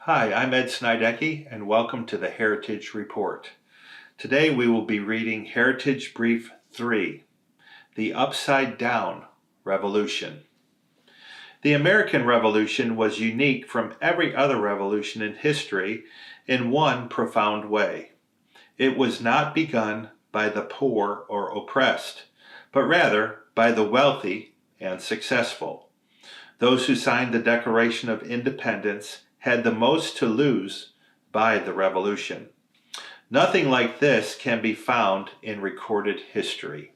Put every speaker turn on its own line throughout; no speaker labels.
Hi, I'm Ed Snidecki, and welcome to the Heritage Report. Today we will be reading Heritage Brief 3, The Upside Down Revolution. The American Revolution was unique from every other revolution in history in one profound way. It was not begun by the poor or oppressed, but rather by the wealthy and successful. Those who signed the Declaration of Independence had the most to lose by the revolution. Nothing like this can be found in recorded history.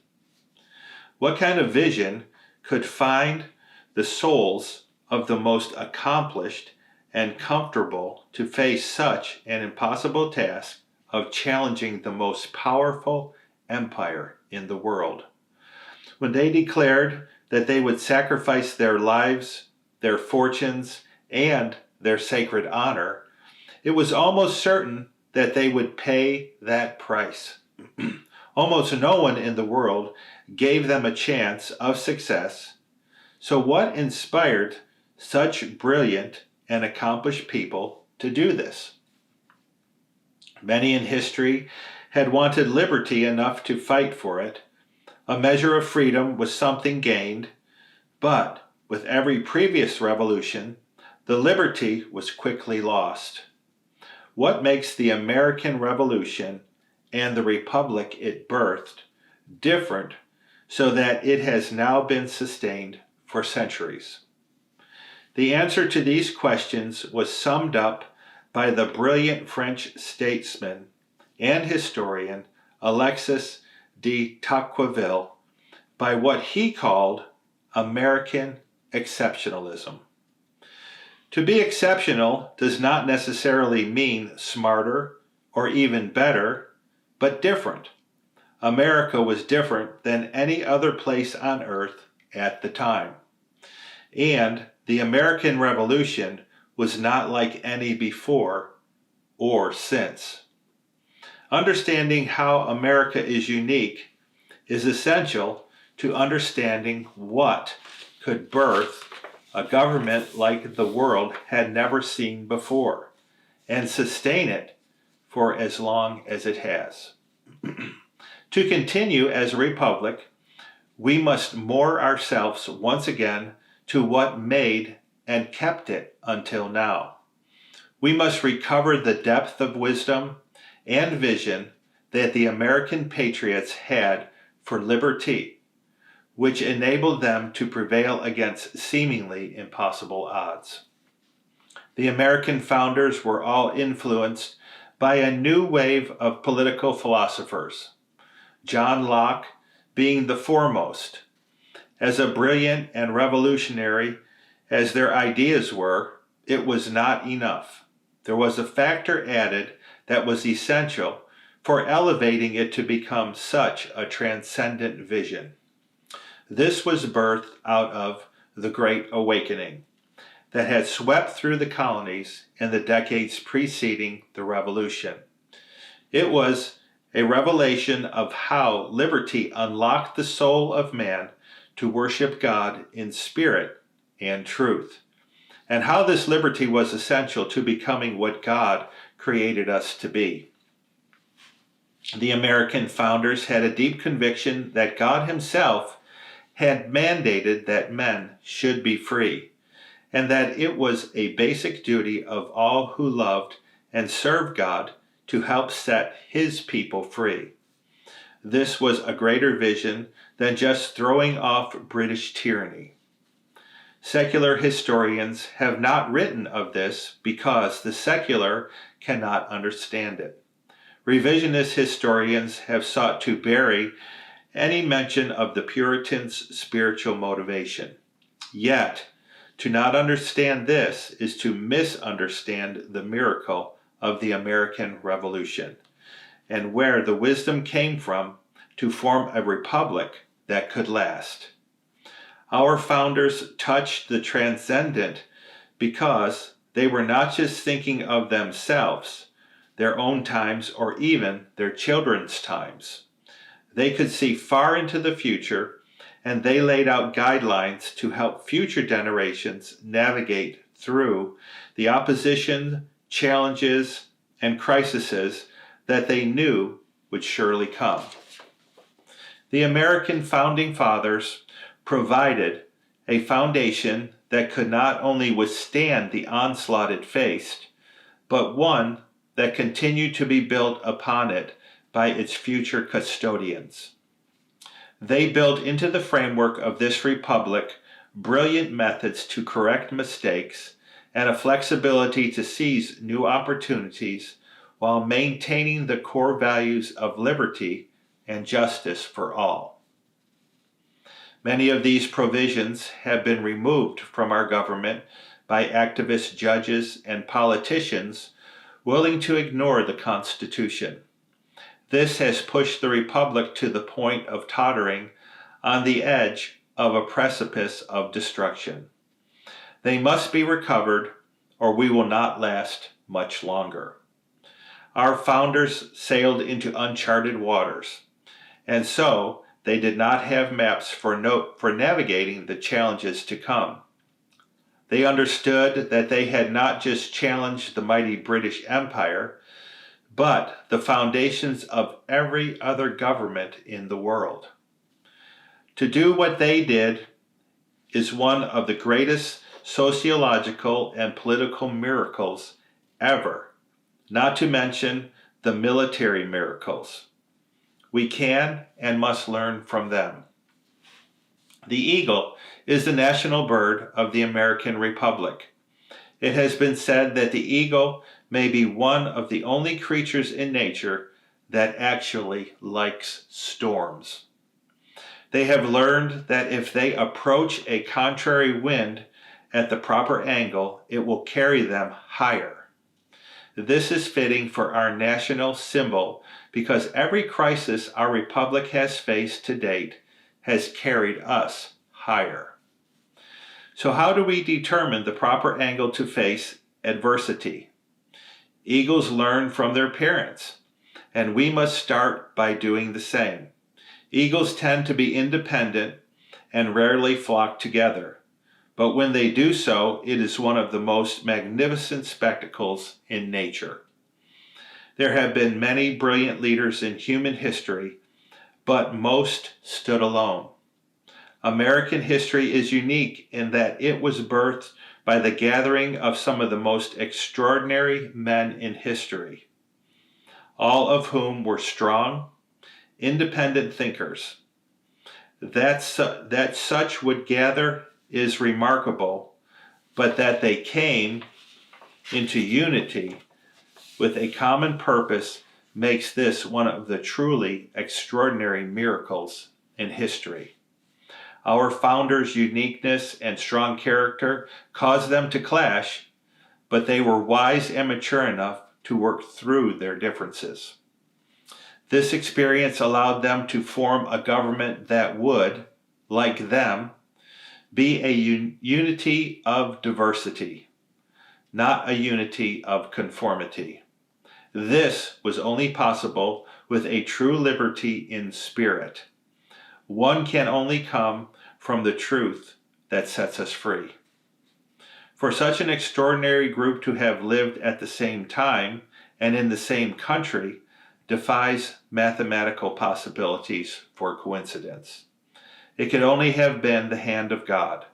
What kind of vision could find the souls of the most accomplished and comfortable to face such an impossible task of challenging the most powerful empire in the world? When they declared that they would sacrifice their lives, their fortunes, and their sacred honor, it was almost certain that they would pay that price. Almost no one in the world gave them a chance of success. So what inspired such brilliant and accomplished people to do this? Many in history had wanted liberty enough to fight for it. A measure of freedom was something gained, but with every previous revolution, the liberty was quickly lost. What makes the American Revolution and the republic it birthed different so that it has now been sustained for centuries? The answer to these questions was summed up by the brilliant French statesman and historian Alexis de Tocqueville by what he called American exceptionalism. To be exceptional does not necessarily mean smarter or even better, but different. America was different than any other place on earth at the time. And the American Revolution was not like any before or since. Understanding how America is unique is essential to understanding what could birth a government like the world had never seen before and sustain it for as long as it has. To continue as a republic, we must moor ourselves once again to what made and kept it until now. We must recover the depth of wisdom and vision that the American patriots had for liberty, which enabled them to prevail against seemingly impossible odds. The American founders were all influenced by a new wave of political philosophers, John Locke being the foremost. As brilliant and revolutionary as their ideas were, it was not enough. There was a factor added that was essential for elevating it to become such a transcendent vision. This was birthed out of the Great Awakening that had swept through the colonies in the decades preceding the Revolution. It was a revelation of how liberty unlocked the soul of man to worship God in spirit and truth, and how this liberty was essential to becoming what God created us to be. The American founders had a deep conviction that God Himself had mandated that men should be free, and that it was a basic duty of all who loved and served God to help set His people free. This was a greater vision than just throwing off British tyranny. Secular historians have not written of this because the secular cannot understand it. Revisionist historians have sought to bury any mention of the Puritans' spiritual motivation. Yet, to not understand this is to misunderstand the miracle of the American Revolution and where the wisdom came from to form a republic that could last. Our founders touched the transcendent because they were not just thinking of themselves, their own times, or even their children's times. They could see far into the future, and they laid out guidelines to help future generations navigate through the opposition challenges, and crises that they knew would surely come. The American founding fathers provided a foundation that could not only withstand the onslaught it faced, but one that continued to be built upon it by its future custodians. They built into the framework of this republic brilliant methods to correct mistakes and a flexibility to seize new opportunities while maintaining the core values of liberty and justice for all. Many of these provisions have been removed from our government by activist judges and politicians willing to ignore the Constitution. This has pushed the Republic to the point of tottering on the edge of a precipice of destruction. They must be recovered, or we will not last much longer. Our founders sailed into uncharted waters, and so they did not have maps for navigating the challenges to come. They understood that they had not just challenged the mighty British Empire, but the foundations of every other government in the world. To do what they did is one of the greatest sociological and political miracles ever, not to mention the military miracles. We can and must learn from them. The eagle is the national bird of the American Republic. It has been said that the eagle may be one of the only creatures in nature that actually likes storms. They have learned that if they approach a contrary wind at the proper angle, it will carry them higher. This is fitting for our national symbol because every crisis our republic has faced to date has carried us higher. So how do we determine the proper angle to face adversity? Eagles learn from their parents, and we must start by doing the same. Eagles tend to be independent and rarely flock together, but when they do so, it is one of the most magnificent spectacles in nature. There have been many brilliant leaders in human history, but most stood alone. American history is unique in that it was birthed by the gathering of some of the most extraordinary men in history, all of whom were strong, independent thinkers. That such would gather is remarkable, but that they came into unity with a common purpose makes this one of the truly extraordinary miracles in history. Our founders' uniqueness and strong character caused them to clash, but they were wise and mature enough to work through their differences. This experience allowed them to form a government that would, like them, be a unity of diversity, not a unity of conformity. This was only possible with a true liberty in spirit. One can only come from the truth that sets us free. For such an extraordinary group to have lived at the same time and in the same country defies mathematical possibilities for coincidence. It could only have been the hand of God.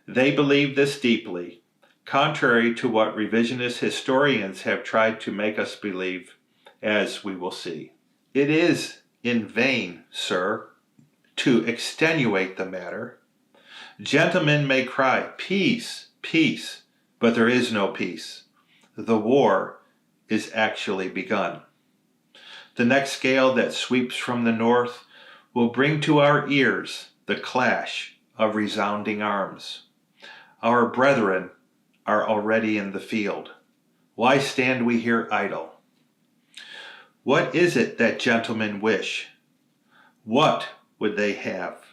They believed this deeply, contrary to what revisionist historians have tried to make us believe, as we will see. It is in vain, sir, to extenuate the matter. Gentlemen may cry, peace, peace, but there is no peace. The war is actually begun. The next gale that sweeps from the north will bring to our ears the clash of resounding arms. Our brethren are already in the field. Why stand we here idle? What is it that gentlemen wish? What would they have?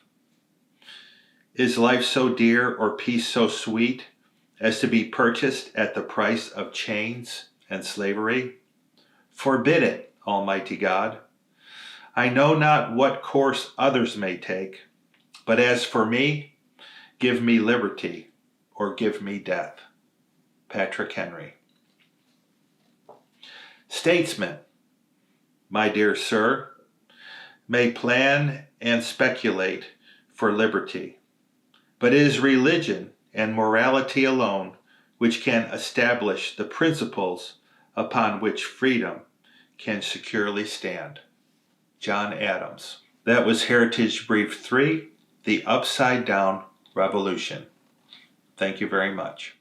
Is life so dear or peace so sweet as to be purchased at the price of chains and slavery? Forbid it, Almighty God. I know not what course others may take, but as for me, give me liberty or give me death. Patrick Henry. Statesmen, my dear sir, may plan and speculate for liberty, but it is religion and morality alone which can establish the principles upon which freedom can securely stand. John Adams. That was Heritage Brief 3, The Upside Down Revolution. Thank you very much.